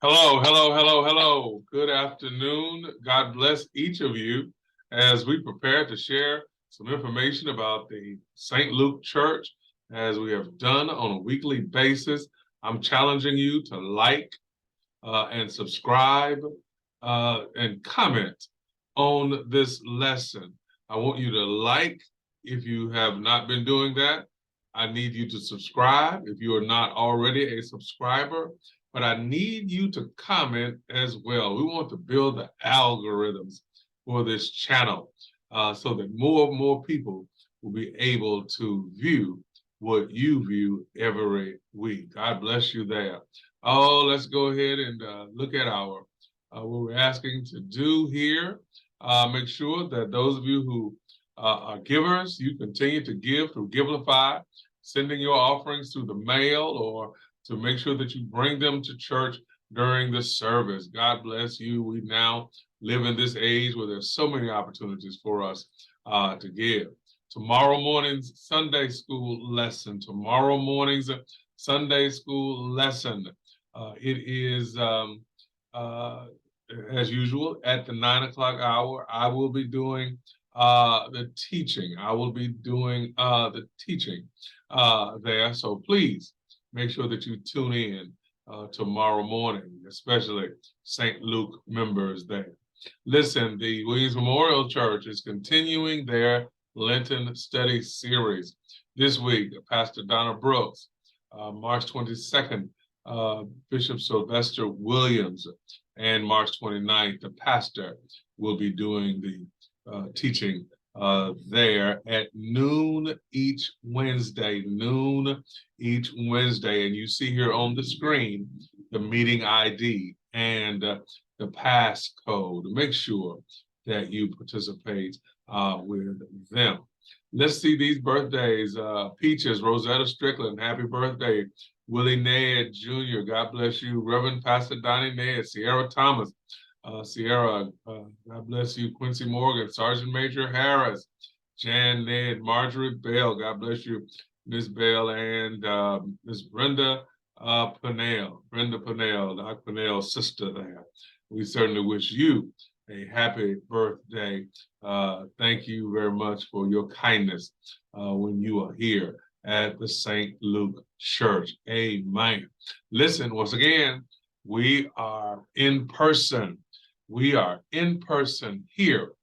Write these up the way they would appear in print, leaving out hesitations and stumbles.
Hello, hello, hello, hello. Good afternoon. God bless each of you as we prepare to share some information about the St. Luke Church as we have done on a weekly basis. I'm challenging you to like and subscribe and comment on this lesson. I want you to like if you have not been doing that. I need you to subscribe if you are not already a subscriber, but I need you to comment as well. We want to build the algorithms for this channel so that more and more people will be able to view what you view every week. God bless you there. Oh, let's go ahead and look at our what we're asking to do here. Make sure that those of you who are givers, you continue to give through Givelify, sending your offerings through the mail or to make sure that you bring them to church during the service. God bless you. We now live in this age where there's so many opportunities for us to give. Tomorrow morning's Sunday school lesson. Tomorrow morning's Sunday school lesson. It is, as usual, at the 9 o'clock hour. I will be doing the teaching. I will be doing the teaching there. So please make sure that you tune in tomorrow morning, especially St. Luke members there. Listen, the Williams Memorial Church is continuing their Lenten study series. This week, Pastor Donna Brooks, March 22nd, Bishop Sylvester Williams, and March 29th, the pastor will be doing the teaching there at noon each Wednesday, And you see here on the screen the meeting ID and the passcode. Make sure that you participate with them. Let's see these birthdays. Peaches, Rosetta Strickland, happy birthday. Willie Ned Jr., God bless you. Reverend Pastor Donnie Ned, Sierra Thomas, Sierra, God bless you. Quincy Morgan, Sergeant Major Harris, Jan Ned, Marjorie Bell, God bless you. Miss Bell and Miss Brenda Pinnell, Doc Pinnell's sister there. We certainly wish you a happy birthday. Thank you very much for your kindness when you are here at the St. Luke Church. Amen. Listen, once again, we are in person. We are in person here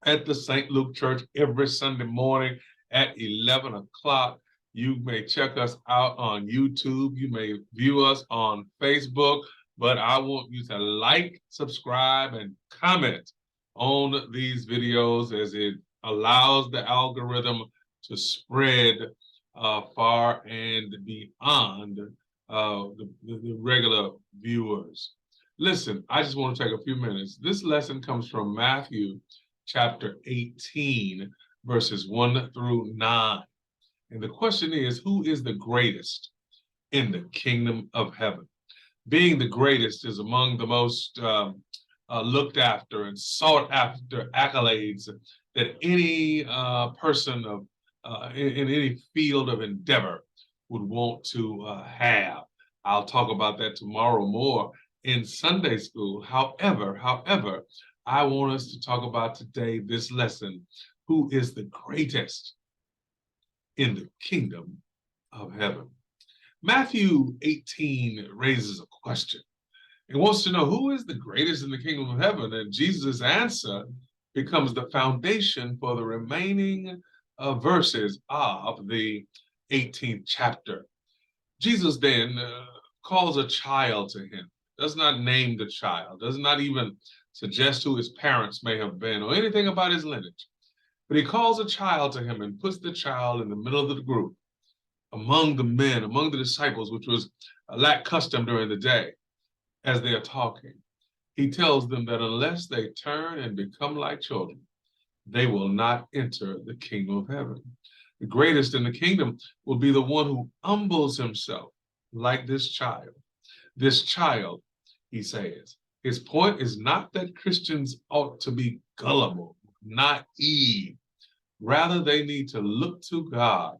at the St. Luke Church every Sunday morning at 11 o'clock. You may check us out on YouTube. You may view us on Facebook, but I want you to like, subscribe, and comment on these videos as it allows the algorithm to spread far and beyond the regular viewers. Listen, I just want to take a few minutes. This lesson comes from Matthew chapter 18, verses 1 through 9. And the question is, who is the greatest in the kingdom of heaven? Being the greatest is among the most looked after and sought after accolades that any person of in any field of endeavor would want to have. I'll talk about that tomorrow more in Sunday school. However, I want us to talk about today this lesson, who is the greatest in the kingdom of heaven. Matthew 18 raises a question. It wants to know who is the greatest in the kingdom of heaven, and Jesus' answer becomes the foundation for the remaining verses of the 18th chapter. Jesus then calls a child to him, does not name the child, does not even suggest who his parents may have been or anything about his lineage. But he calls a child to him and puts the child in the middle of the group, among the men, among the disciples, which was a lack custom during the day. As they are talking, he tells them that unless they turn and become like children, they will not enter the kingdom of heaven. The greatest in the kingdom will be the one who humbles himself like this child. This child, he says, his point is not that Christians ought to be gullible, naive. Rather, they need to look to God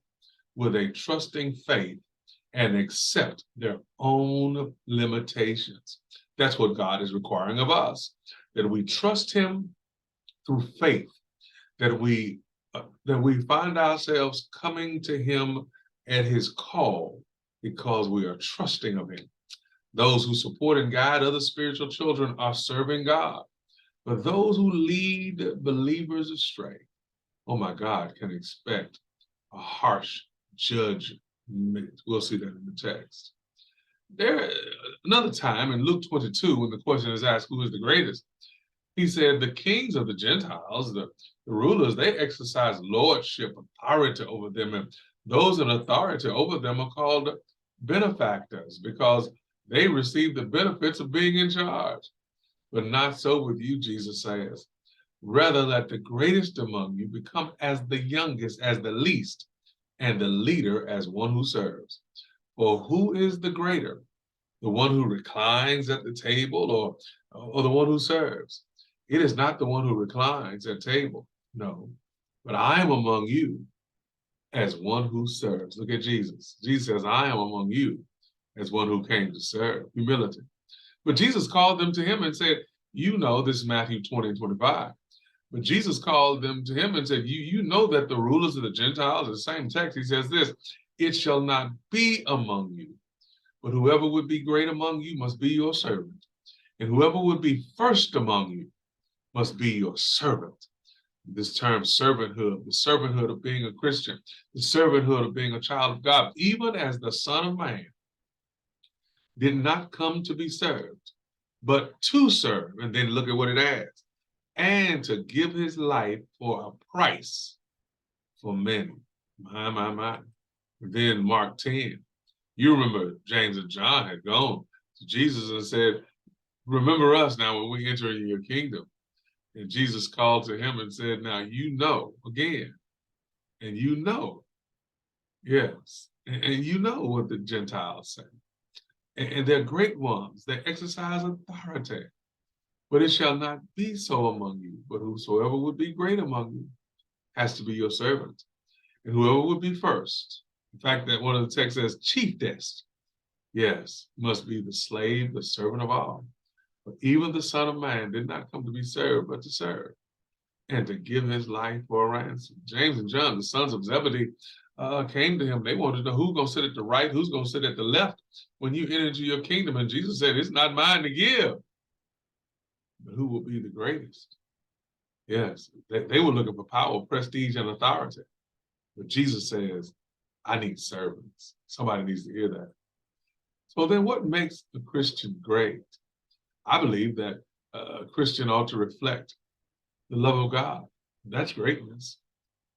with a trusting faith and accept their own limitations. That's what God is requiring of us, that we trust him through faith, that we find ourselves coming to him at his call because we are trusting of him. Those who support and guide other spiritual children are serving God. But those who lead believers astray, oh my God, can expect a harsh judgment. We'll see that in the text. There, another time in Luke 22, when the question is asked, who is the greatest? He said, the kings of the Gentiles, the rulers, they exercise lordship, authority over them. And those in authority over them are called benefactors because they receive the benefits of being in charge. But not so with you, Jesus says. Rather, let the greatest among you become as the youngest, as the least, and the leader as one who serves. For who is the greater? The one who reclines at the table or the one who serves? It is not the one who reclines at table, no, but I am among you as one who serves. Look at Jesus. Jesus says, I am among you as one who came to serve. Humility. But Jesus called them to him and said, you know, this is Matthew 20 and 25. But Jesus called them to him and said, you know that the rulers of the Gentiles, the same text, he says this, it shall not be among you, but whoever would be great among you must be your servant. And whoever would be first among you must be your servant. This term servanthood, the servanthood of being a Christian, the servanthood of being a child of God, even as the Son of Man did not come to be served, but to serve. And then look at what it adds, and to give his life for a price for many. My. And then Mark 10. You remember James and John had gone to Jesus and said, remember us now when we enter your kingdom. And Jesus called to him and said, now you know, again, and you know, yes, and you know what the Gentiles say. And they're great ones. They exercise authority. But it shall not be so among you. But whosoever would be great among you has to be your servant. And whoever would be first, in fact, that one of the texts says chiefest, yes, must be the slave, the servant of all. But even the Son of Man did not come to be served, but to serve, and to give his life for a ransom. James and John, the sons of Zebedee, came to him. They wanted to know who's going to sit at the right, who's going to sit at the left when you enter into your kingdom. And Jesus said, it's not mine to give, but who will be the greatest? Yes, they were looking for power, prestige, and authority. But Jesus says, I need servants. Somebody needs to hear that. So then what makes a Christian great? I believe that a Christian ought to reflect the love of God. That's greatness.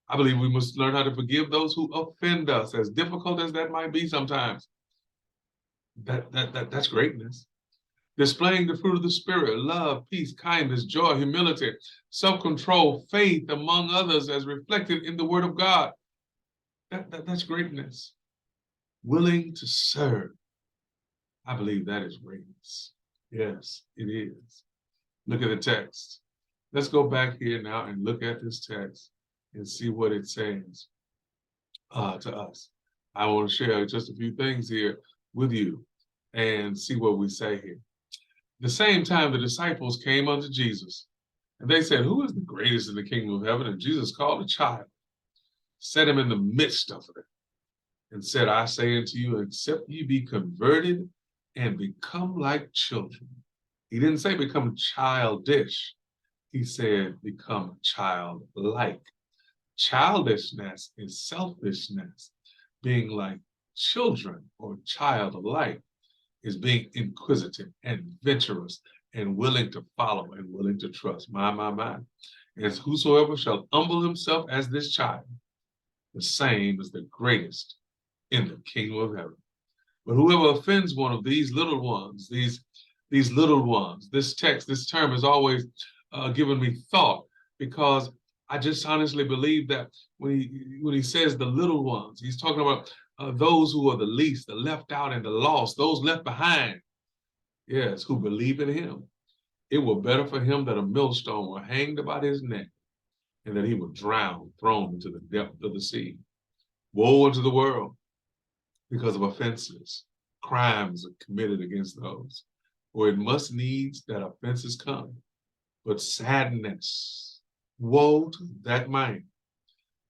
I believe we must learn how to forgive those who offend us, as difficult as that might be sometimes. That's greatness. Displaying the fruit of the Spirit, love, peace, kindness, joy, humility, self-control, faith, among others, as reflected in the Word of God. That's greatness. Willing to serve. I believe that is greatness. Yes, it is. Look at the text. Let's go back here now and look at this text and see what it says to us. I want to share just a few things here with you and see what we say here. The same time the disciples came unto Jesus, and they said, who is the greatest in the kingdom of heaven? And Jesus called a child, set him in the midst of it, and said, I say unto you, except ye be converted and become like children. He didn't say become childish. He said become childlike. Childishness is selfishness. Being like children or childlike is being inquisitive and adventurous and willing to follow and willing to trust. My. As whosoever shall humble himself as this child, the same is the greatest in the kingdom of heaven. But whoever offends one of these little ones, these little ones, this text, this term has always given me thought, because I just honestly believe that when he says the little ones, he's talking about those who are the least, the left out and the lost, those left behind, yes, who believe in him. It were better for him that a millstone were hanged about his neck and that he would drown, thrown into the depth of the sea. Woe unto the world because of offenses, crimes committed against those. for it must needs that offenses come, but sadness, woe to that man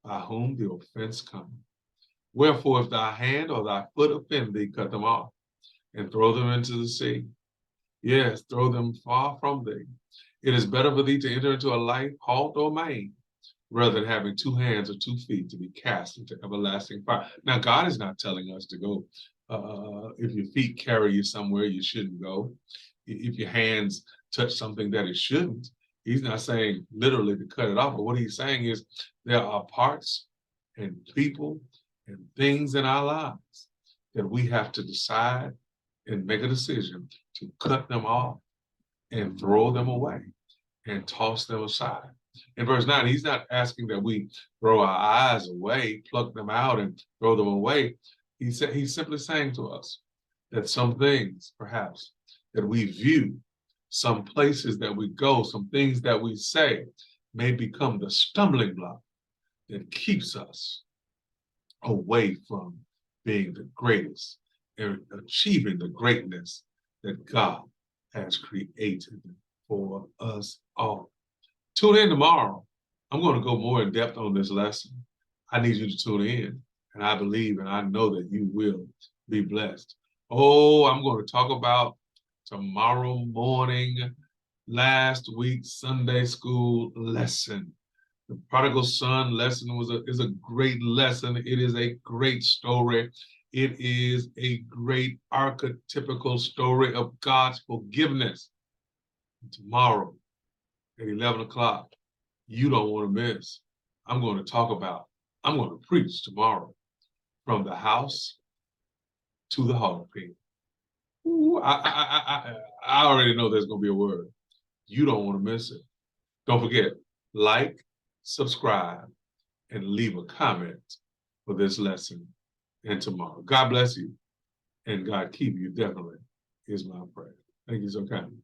by whom the offense come. Wherefore, if thy hand or thy foot offend thee, cut them off, and throw them into the sea. Yes, throw them far from thee. It is better for thee to enter into a life halt or maimed, rather than having 2 hands or 2 feet to be cast into everlasting fire. Now, God is not telling us to go. If your feet carry you somewhere you shouldn't go, if your hands touch something that it shouldn't, he's not saying literally to cut it off. But what he's saying is there are parts and people and things in our lives that we have to decide and make a decision to cut them off and throw them away and toss them aside. In verse 9, he's not asking that we throw our eyes away, pluck them out, and throw them away. He's simply saying to us that some things, perhaps, that we view, some places that we go, some things that we say, may become the stumbling block that keeps us away from being the greatest and achieving the greatness that God has created for us all. Tune in tomorrow. I'm going to go more in depth on this lesson. I need you to tune in, and I believe and I know that you will be blessed. Oh, I'm going to talk about tomorrow morning, last week's Sunday school lesson. The prodigal son lesson is a great lesson. It is a great story. It is a great archetypical story of God's forgiveness. Tomorrow at 11 o'clock, you don't want to miss. I'm going to preach tomorrow from the house to the hall pen. Ooh, I already know there's going to be a word. You don't want to miss it. Don't forget, like, subscribe, and leave a comment for this lesson and tomorrow. God bless you and God keep you, definitely is my prayer. Thank you so kindly.